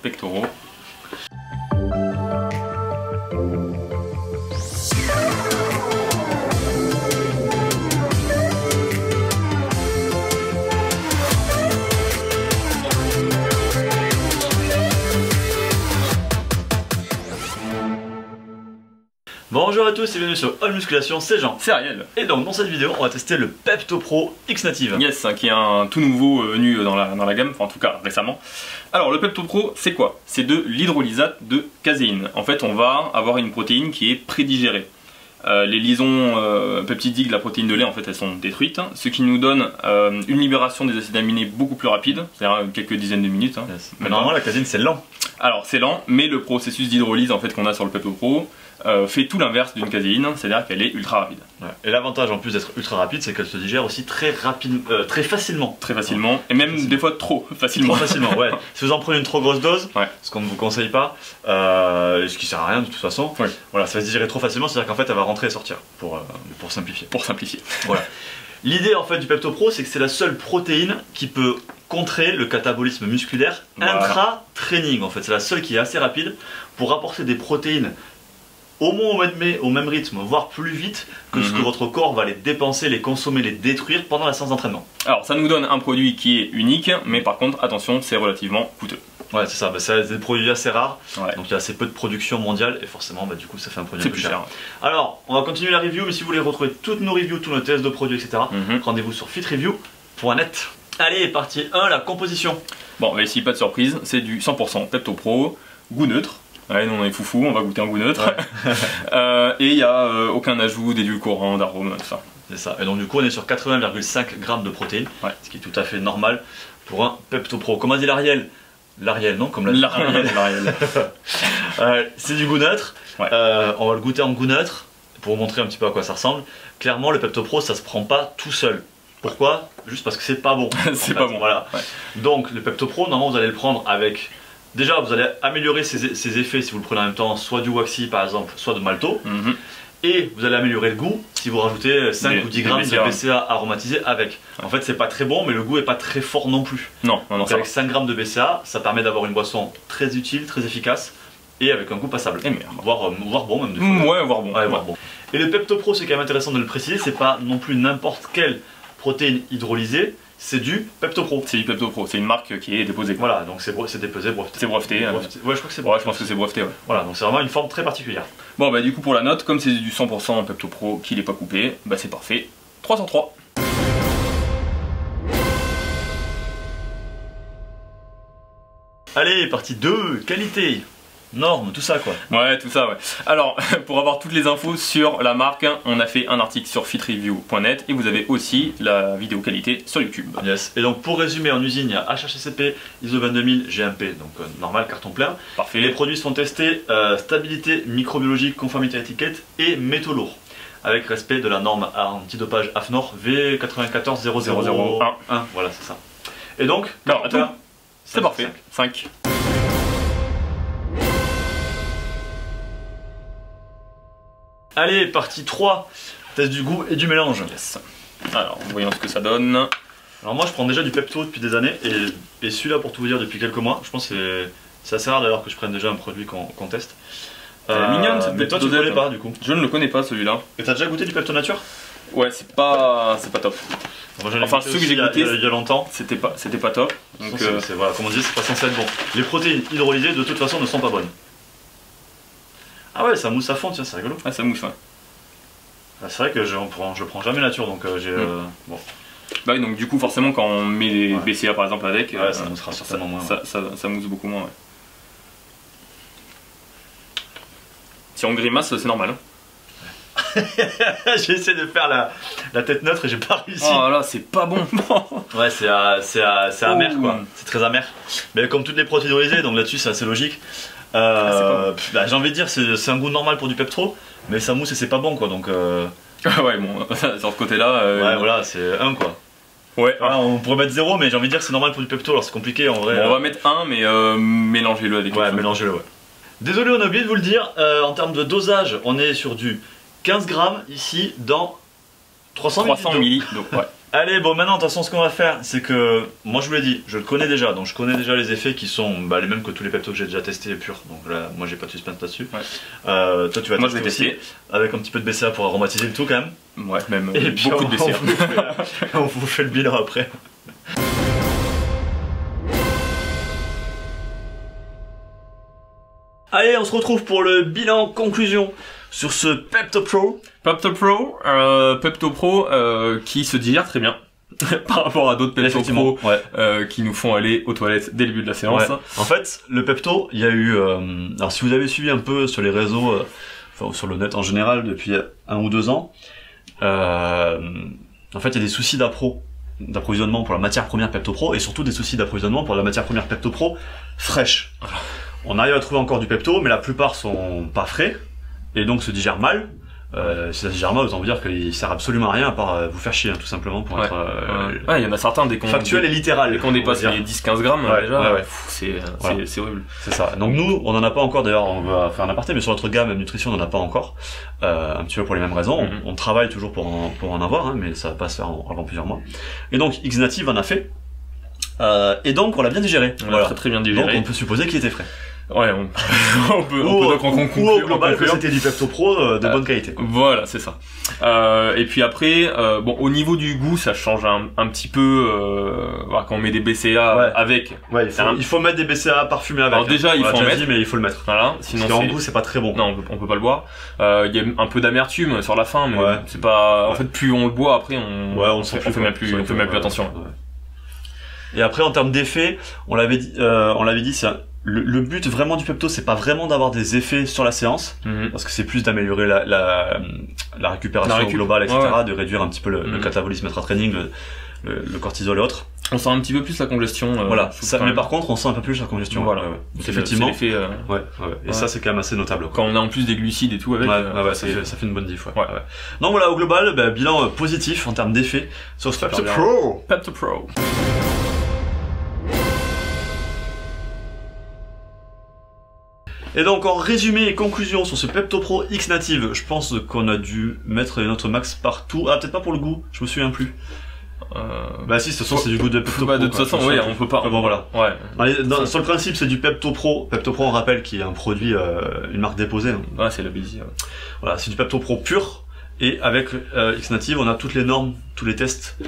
pectoraux. Bonjour à tous et bienvenue sur All Musculation, c'est Jean. C'est Ariel. Et donc dans cette vidéo on va tester le Pepto Pro X Native. Yes, qui est un tout nouveau venu dans la gamme, enfin en tout cas récemment. Alors le Pepto Pro c'est quoi? C'est de l'hydrolysate de caséine. En fait on va avoir une protéine qui est prédigérée. Les liaisons peptidiques de la protéine de lait en fait elles sont détruites, ce qui nous donne une libération des acides aminés beaucoup plus rapide, c'est-à-dire quelques dizaines de minutes. Yes. Mais normalement la caséine c'est lent. Alors c'est lent, mais le processus d'hydrolyse en fait qu'on a sur le Pepto Pro fait tout l'inverse d'une caséine, c'est-à-dire qu'elle est ultra rapide. Ouais. Et l'avantage en plus d'être ultra rapide, c'est qu'elle se digère aussi très facilement. Très facilement, et même des fois trop facilement. Trop facilement, ouais. Si vous en prenez une trop grosse dose, ouais. Ce qu'on ne vous conseille pas, ce qui sert à rien de toute façon, ouais. Voilà, ça va se digérer trop facilement, c'est-à-dire qu'en fait elle va rentrer et sortir, pour simplifier. Pour simplifier. Voilà. L'idée en fait du Pepto Pro, c'est que c'est la seule protéine qui peut contrer le catabolisme musculaire intra-training. En fait, c'est la seule qui est assez rapide pour apporter des protéines au moins au même rythme, voire plus vite que ce que votre corps va les dépenser, les consommer, les détruire pendant la séance d'entraînement. Alors ça nous donne un produit qui est unique, mais par contre attention, c'est relativement coûteux. Ouais, c'est ça, c'est des produits assez rares, ouais. Donc il y a assez peu de production mondiale et forcément du coup ça fait un produit plus cher. Alors on va continuer la review, mais si vous voulez retrouver toutes nos reviews, tous nos tests de produits, etc., rendez-vous sur fitreview.net. Allez, partie 1, la composition. Bon, ici pas de surprise, c'est du 100% Pepto Pro, goût neutre. Ouais, nous on est foufou, on va goûter un goût neutre. Ouais. Et il n'y a aucun ajout d'édulcorant, d'arôme, tout ça. C'est ça, et donc du coup on est sur 80,5 g de protéines, ouais. Ce qui est tout à fait normal pour un Pepto Pro. Comme a dit l'Ariel, non, comme l'Ariel. C'est du goût neutre, ouais. On va le goûter en goût neutre, pour vous montrer un petit peu à quoi ça ressemble. Clairement le Pepto Pro ça se prend pas tout seul. Pourquoi? Juste parce que c'est pas bon. C'est pas bon. Voilà. Ouais. Donc le Pepto Pro, normalement vous allez le prendre avec... Déjà vous allez améliorer ses effets si vous le prenez en même temps, soit du waxy par exemple, soit de malto. Et vous allez améliorer le goût si vous rajoutez 5 ou 10 grammes de BCA aromatisé avec. En fait c'est pas très bon mais le goût est pas très fort non plus. Non, donc avec 5 grammes de BCA, ça permet d'avoir une boisson très utile, très efficace et avec un goût passable. Et voire bon même des fois. Ouais, voire bon. Ouais, voire bon. Et le Pepto Pro, c'est quand même intéressant de le préciser, c'est pas non plus n'importe quelle protéine hydrolysée, c'est du Pepto Pro. C'est du Pepto Pro, c'est une marque qui est déposée. Voilà, donc c'est déposé, breveté. C'est breveté. Ouais, je crois que c'est breveté. Ouais, je pense que c'est breveté, ouais. Voilà, donc c'est vraiment une forme très particulière. Bon, du coup, pour la note, comme c'est du 100% Pepto Pro qui n'est pas coupé, c'est parfait. 3 sur 3. Allez, partie 2, qualité. Normes, tout ça quoi. Ouais, tout ça, ouais. Alors, pour avoir toutes les infos sur la marque, on a fait un article sur fitreview.net et vous avez aussi la vidéo qualité sur YouTube. Yes. Et donc pour résumer, en usine, il y a HACCP, ISO 22000, GMP, donc normal, carton plein. Parfait. Les produits sont testés, stabilité microbiologique, conformité à étiquette et métaux lourds. Avec respect de la norme antidopage AFNOR V94001. Voilà, c'est ça. Et donc, c'est parfait. 5. Allez, partie 3, test du goût et du mélange. Yes. Alors, voyons ce que ça donne. Alors moi je prends déjà du Pepto depuis des années et celui-là pour tout vous dire depuis quelques mois. Je pense que c'est assez rare d'ailleurs que je prenne déjà un produit qu'on teste. Mignonne cette mais toi tu ne connais pas du coup. Je ne le connais pas celui-là. Et t'as déjà goûté du Pepto Nature? Ouais, c'est pas top. Enfin ceux que j'ai goûté il y a longtemps, c'était pas top. Donc voilà, comme on dit, c'est pas censé être bon. Les protéines hydrolysées de toute façon ne sont pas bonnes. Ah ouais, ça mousse à fond, tiens, c'est rigolo. Ah, ça mousse, ouais. C'est vrai que je prends jamais nature, donc j'ai... bon. Bah oui, donc du coup, forcément, quand on met des BCA par exemple avec, ça moussera certainement moins. Ça mousse beaucoup moins, ouais. Si on grimace, c'est normal. Hein. J'ai essayé de faire la tête neutre et j'ai pas réussi. Oh là, c'est pas bon. Ouais, c'est amer quoi. C'est très amer. Mais comme toutes les protéines hydrolysées, donc là-dessus c'est assez logique. J'ai envie de dire c'est un goût normal pour du Pepto, mais ça mousse et c'est pas bon quoi donc. Ouais bon, sur ce côté-là. Ouais voilà, c'est 1 quoi. Ouais. Voilà, on pourrait mettre 0, mais j'ai envie de dire c'est normal pour du Pepto, alors c'est compliqué en vrai. Bon, on va mettre 1, mais mélangez-le avec. Ouais, mélangez-le, ouais. Désolé, on a oublié de vous le dire, en termes de dosage, on est sur du 15 grammes ici dans 300 ml d'eau. Ouais. Allez, bon maintenant de toute façon ce qu'on va faire c'est que, moi je vous l'ai dit, je le connais déjà, donc je connais déjà les effets qui sont les mêmes que tous les peptos que j'ai déjà testés purs, donc là moi j'ai pas de suspense là-dessus. Toi tu vas tester aussi, avec un petit peu de BCA pour aromatiser le tout quand même. Ouais, même et puis beaucoup de BCA. On vous fait le bilan après. Allez, on se retrouve pour le bilan conclusion sur ce Pepto Pro. Pepto Pro qui se digère très bien par rapport à d'autres Pepto Pro qui nous font aller aux toilettes dès le début de la séance. Ouais. En fait, le Pepto, il y a eu... alors si vous avez suivi un peu sur les réseaux, enfin sur le net en général depuis 1 ou 2 ans, en fait il y a des soucis d'approvisionnement pour la matière première Pepto Pro et surtout des soucis d'approvisionnement pour la matière première Pepto Pro fraîche. On arrive à trouver encore du Pepto, mais la plupart sont pas frais et donc se digèrent mal. Si ça se digère mal, autant vous dire qu'il sert absolument à rien à part vous faire chier, hein, tout simplement pour être il y en a certains dès qu'on factuel et littéral. Dès qu'on dépasse les 10-15 grammes déjà, c'est horrible. C'est ça. Donc nous, on en a pas encore, d'ailleurs, on va faire un aparté, mais sur notre gamme nutrition, on en a pas encore. Un petit peu pour les mêmes raisons. On travaille toujours pour en avoir, hein, mais ça va pas se faire avant plusieurs mois. Et donc X-Native en a fait. Et donc on l'a bien digéré. On l'a très bien digéré. Donc on peut supposer qu'il était frais. Ouais, on peut donc en conclure. Au global, que c'était du Pepto Pro de bonne qualité. Voilà, c'est ça. Et puis après, bon, au niveau du goût, ça change un petit peu quand on met des BCA avec. Ouais, il faut mettre des BCA parfumés avec. Alors déjà, il faut en mettre, mais il faut le mettre. Voilà, sinon en goût, c'est pas très bon. Non, on peut pas le boire. Il y a un peu d'amertume sur la fin, mais c'est pas. En fait, plus on le boit, après, on fait même plus attention. Et après, en termes d'effets, on l'avait dit, c'est le but vraiment du Pepto, c'est pas vraiment d'avoir des effets sur la séance, parce que c'est plus d'améliorer la récupération globale, etc., de réduire un petit peu le catabolisme intra-training, le cortisol et autres. On sent un petit peu plus la congestion. Voilà. Mais par contre, on sent un peu plus la congestion. Voilà. Effectivement. Et ça, c'est quand même assez notable. Quand on a en plus des glucides et tout avec. Ça fait une bonne diff. Donc voilà, au global, bilan positif en termes d'effets sur ce Pepto Pro. Pepto Pro. Et donc en résumé et conclusion sur ce Pepto Pro X-Native, je pense qu'on a dû mettre notre max partout. Ah, peut-être pas pour le goût, je me souviens plus. Bah si, de toute façon c'est du goût de Pepto Pro. De toute façon, oui, on peut pas. Bon voilà. Sur le principe, c'est du Pepto Pro. Pepto Pro, on rappelle, qui est un produit, une marque déposée. Ouais, c'est la bêtise. Voilà, c'est du Pepto Pro pur. Et avec X-Native, on a toutes les normes, tous les tests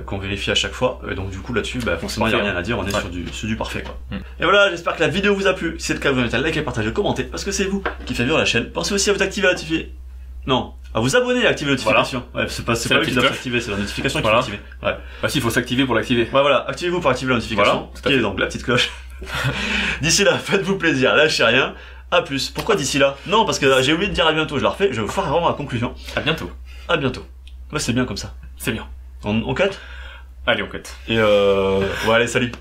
qu'on vérifie à chaque fois. Et donc du coup là-dessus, forcément il n'y a rien à dire, on est sur du parfait quoi. Et voilà, j'espère que la vidéo vous a plu. Si c'est le cas, vous invitez à liker, partager, commenter, parce que c'est vous qui faites vivre la chaîne. Pensez aussi à vous activer, à vous abonner et activer les notifications. Voilà. Ouais, c'est pas lui qui doit s'activer, c'est la notification qui doit s'activer. Ouais. Bah si, il faut s'activer pour l'activer. Ouais voilà, activez-vous pour activer la notification. Voilà, qui est donc la petite cloche. D'ici là, faites-vous plaisir, lâchez rien. À plus. Pourquoi d'ici là? Non, parce que j'ai oublié de dire à bientôt, je la refais, je vais vous faire vraiment la conclusion. À bientôt. À bientôt. Ouais, c'est bien comme ça. C'est bien. On cut? Allez, on cut. Et ouais, allez, salut.